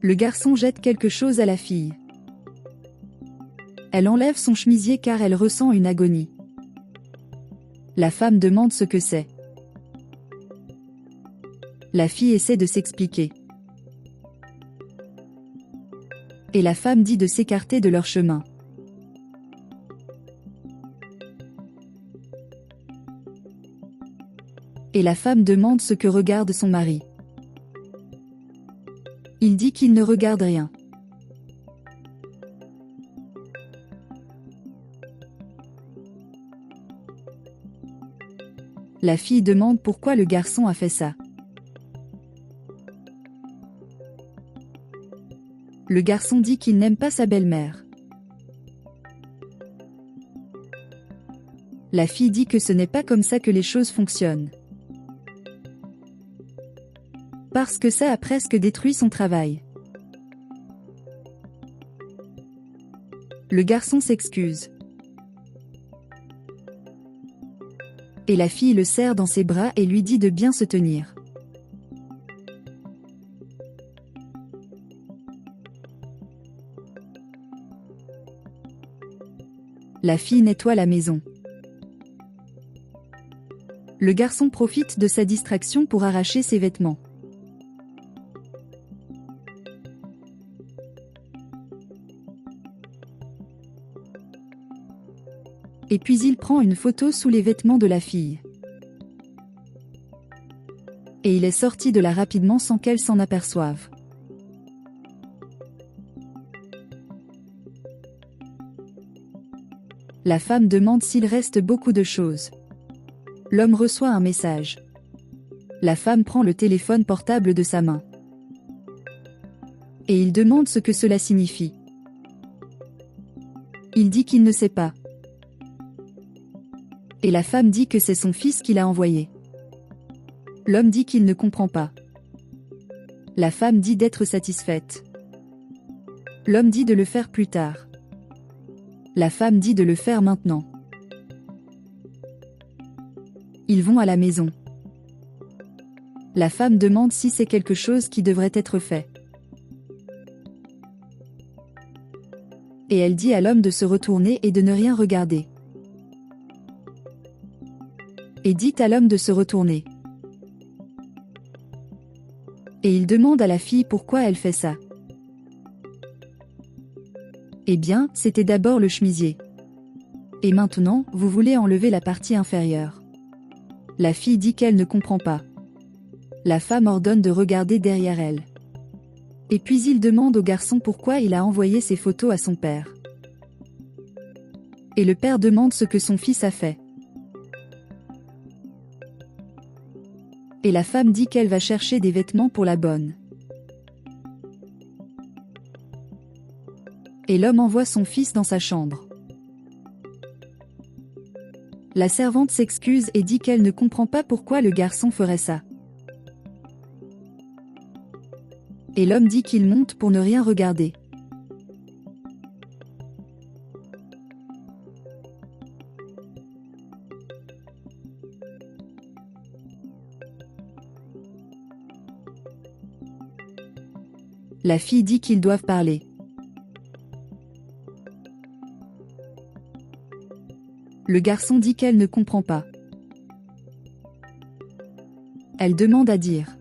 Le garçon jette quelque chose à la fille. Elle enlève son chemisier car elle ressent une agonie. La femme demande ce que c'est. La fille essaie de s'expliquer. Et la femme dit de s'écarter de leur chemin. Et la femme demande ce que regarde son mari. Il dit qu'il ne regarde rien. La fille demande pourquoi le garçon a fait ça. Le garçon dit qu'il n'aime pas sa belle-mère. La fille dit que ce n'est pas comme ça que les choses fonctionnent. Parce que ça a presque détruit son travail. Le garçon s'excuse. Et la fille le serre dans ses bras et lui dit de bien se tenir. La fille nettoie la maison. Le garçon profite de sa distraction pour arracher ses vêtements. Et puis il prend une photo sous les vêtements de la fille. Et il est sorti de là rapidement sans qu'elle s'en aperçoive. La femme demande s'il reste beaucoup de choses. L'homme reçoit un message. La femme prend le téléphone portable de sa main. Et il demande ce que cela signifie. Il dit qu'il ne sait pas. Et la femme dit que c'est son fils qui l'a envoyé. L'homme dit qu'il ne comprend pas. La femme dit d'être satisfaite. L'homme dit de le faire plus tard. La femme dit de le faire maintenant. Ils vont à la maison. La femme demande si c'est quelque chose qui devrait être fait. Et elle dit à l'homme de se retourner et de ne rien regarder. Et dit à l'homme de se retourner. Et il demande à la fille pourquoi elle fait ça. Eh bien, c'était d'abord le chemisier. Et maintenant, vous voulez enlever la partie inférieure. La fille dit qu'elle ne comprend pas. La femme ordonne de regarder derrière elle. Et puis il demande au garçon pourquoi il a envoyé ses photos à son père. Et le père demande ce que son fils a fait. Et la femme dit qu'elle va chercher des vêtements pour la bonne. Et l'homme envoie son fils dans sa chambre. La servante s'excuse et dit qu'elle ne comprend pas pourquoi le garçon ferait ça. Et l'homme dit qu'il monte pour ne rien regarder. La fille dit qu'ils doivent parler. Le garçon dit qu'elle ne comprend pas. Elle demande à dire.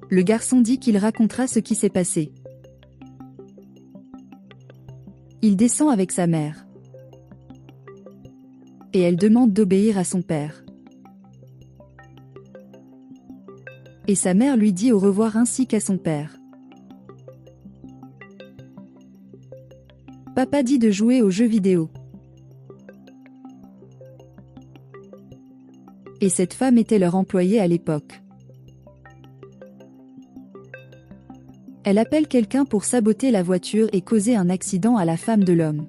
Le garçon dit qu'il racontera ce qui s'est passé. Il descend avec sa mère. Et elle demande d'obéir à son père. Et sa mère lui dit au revoir ainsi qu'à son père. Papa dit de jouer aux jeux vidéo. Et cette femme était leur employée à l'époque. Elle appelle quelqu'un pour saboter la voiture et causer un accident à la femme de l'homme.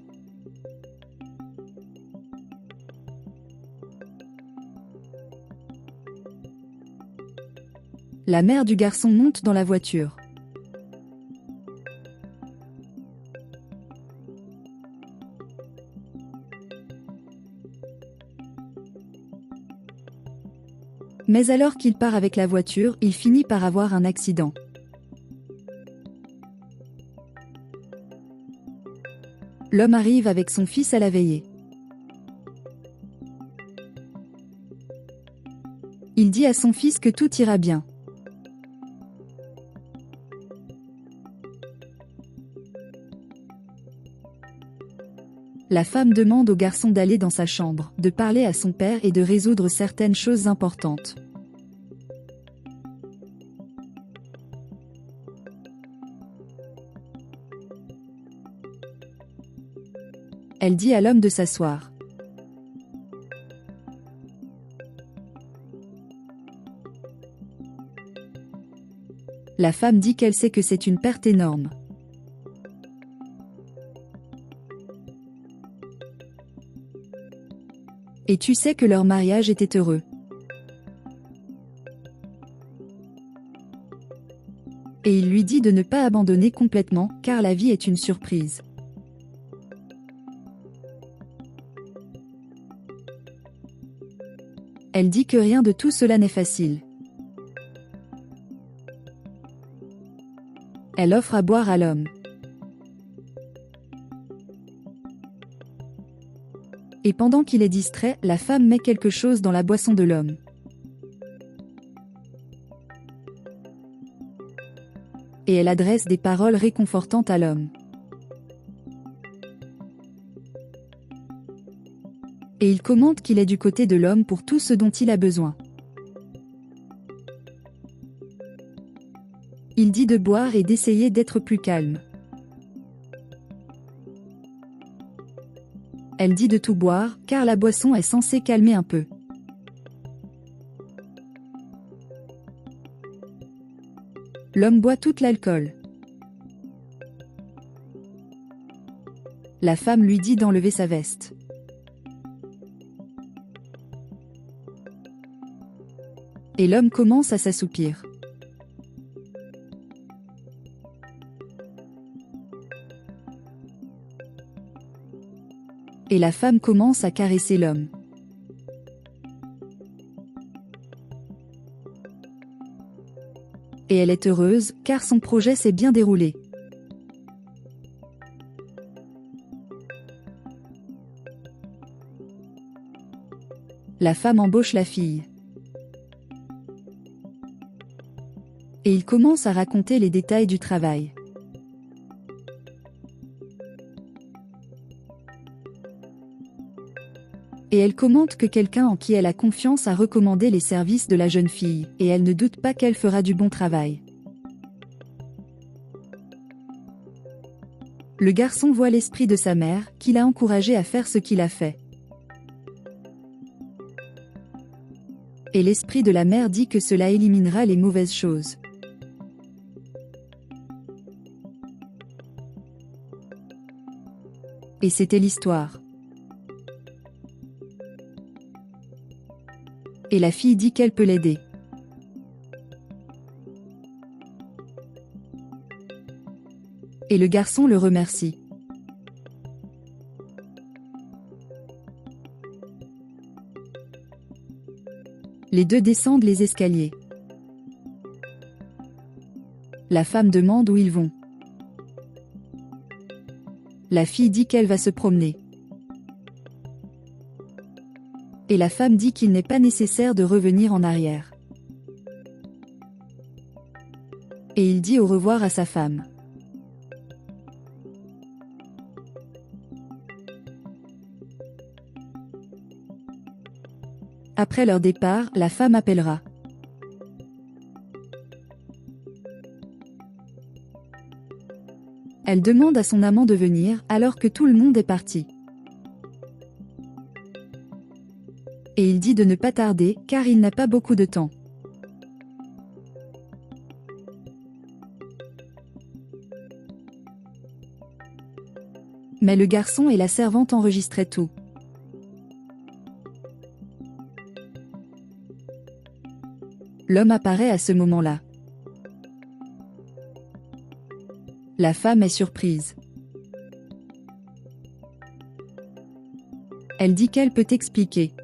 La mère du garçon monte dans la voiture. Mais alors qu'il part avec la voiture, il finit par avoir un accident. L'homme arrive avec son fils à la veillée. Il dit à son fils que tout ira bien. La femme demande au garçon d'aller dans sa chambre, de parler à son père et de résoudre certaines choses importantes. Elle dit à l'homme de s'asseoir. La femme dit qu'elle sait que c'est une perte énorme. Et tu sais que leur mariage était heureux. Et il lui dit de ne pas abandonner complètement, car la vie est une surprise. Elle dit que rien de tout cela n'est facile. Elle offre à boire à l'homme. Et pendant qu'il est distrait, la femme met quelque chose dans la boisson de l'homme. Et elle adresse des paroles réconfortantes à l'homme. Et il commente qu'il est du côté de l'homme pour tout ce dont il a besoin. Il dit de boire et d'essayer d'être plus calme. Elle dit de tout boire, car la boisson est censée calmer un peu. L'homme boit tout l'alcool. La femme lui dit d'enlever sa veste. Et l'homme commence à s'assoupir. Et la femme commence à caresser l'homme. Et elle est heureuse, car son projet s'est bien déroulé. La femme embauche la fille. Et il commence à raconter les détails du travail. Et elle commente que quelqu'un en qui elle a confiance a recommandé les services de la jeune fille, et elle ne doute pas qu'elle fera du bon travail. Le garçon voit l'esprit de sa mère, qui l'a encouragé à faire ce qu'il a fait. Et l'esprit de la mère dit que cela éliminera les mauvaises choses. Et c'était l'histoire. Et la fille dit qu'elle peut l'aider. Et le garçon le remercie. Les deux descendent les escaliers. La femme demande où ils vont. La fille dit qu'elle va se promener. Et la femme dit qu'il n'est pas nécessaire de revenir en arrière. Et il dit au revoir à sa femme. Après leur départ, la femme appellera. Elle demande à son amant de venir, alors que tout le monde est parti. Et il dit de ne pas tarder, car il n'a pas beaucoup de temps. Mais le garçon et la servante enregistraient tout. L'homme apparaît à ce moment-là. La femme est surprise. Elle dit qu'elle peut expliquer.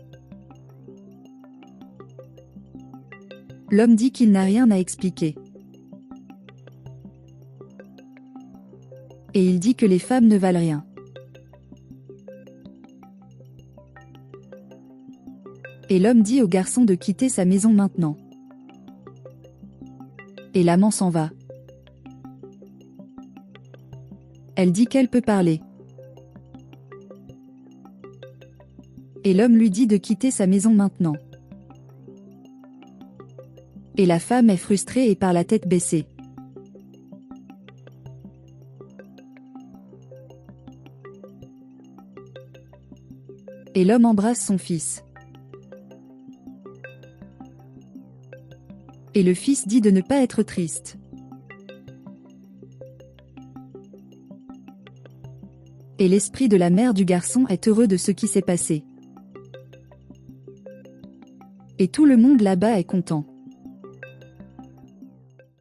L'homme dit qu'il n'a rien à expliquer. Et il dit que les femmes ne valent rien. Et l'homme dit au garçon de quitter sa maison maintenant. Et l'amant s'en va. Elle dit qu'elle peut parler. Et l'homme lui dit de quitter sa maison maintenant. Et la femme est frustrée et part la tête baissée. Et l'homme embrasse son fils. Et le fils dit de ne pas être triste. Et l'esprit de la mère du garçon est heureux de ce qui s'est passé. Et tout le monde là-bas est content.